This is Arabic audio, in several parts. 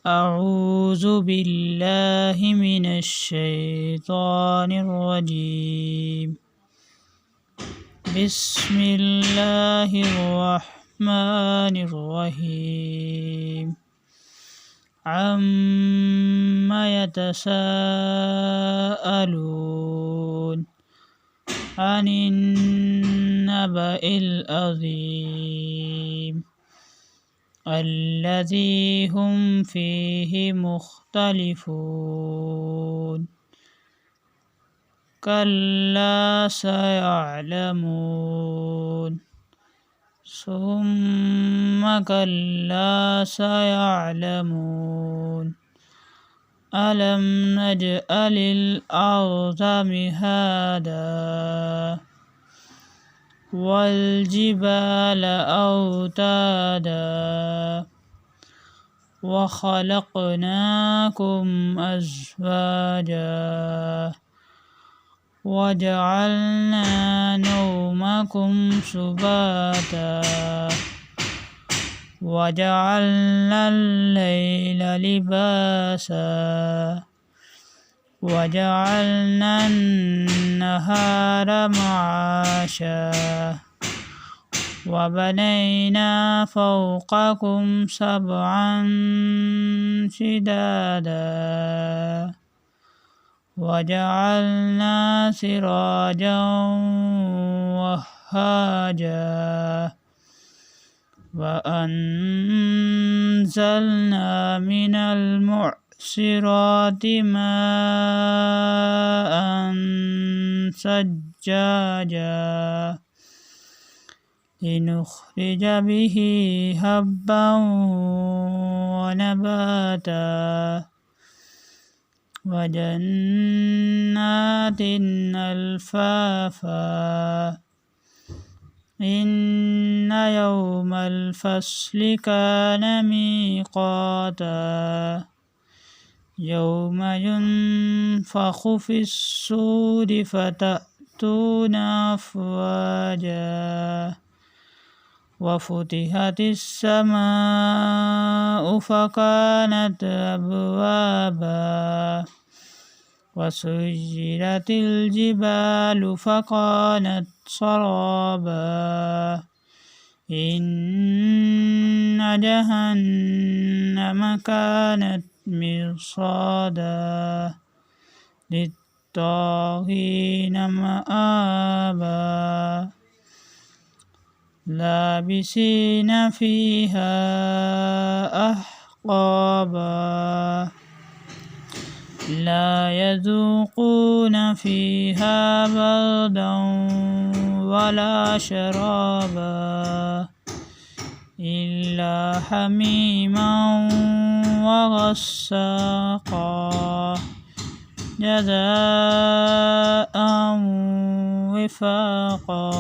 أعوذ بالله من الشيطان الرجيم. بسم الله الرحمن الرحيم. عما يتساءلون عن النبأ العظيم الذي هم فيه مختلفون. كلا سيعلمون ثم كلا سيعلمون ألم نجعل الأرض مهادا والجبال أوتادا وخلقناكم أزواجا وجعلنا نومكم سباتا وجعلنا الليل لباسا وجعلنا النهار معاشا وبنينا فوقكم سبعا شدادا وجعلنا سراجا وهاجا وأنزلنا من المعصرات ماء ثجاجا لنخرج به حبا ونباتا وجنات ألفافا إن يوم الفصل كان ميقاتا يوم ينفخ في الصور فتأتون أفواجا وفتحت السماء فكانت أبوابا وسيرت الجبال فكانت سرابا إن جهنم كانت مرصادا للطاغين مآبا لابسين فيها أحقابا لا يذوقون فيها بردا ولا شرابا إلا حميما وغساقا جزاء وفاقا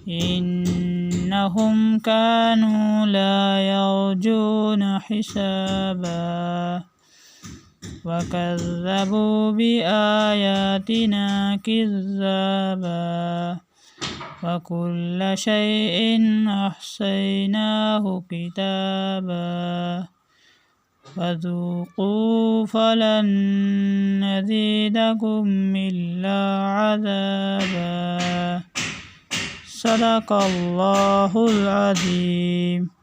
إنهم كانوا لا يرجون حسابا وكذبوا بآياتنا كذابا وكل شيء أحصيناه كتابا فذوقوا فلن نزيدكم إلا عذابا صدق الله العظيم.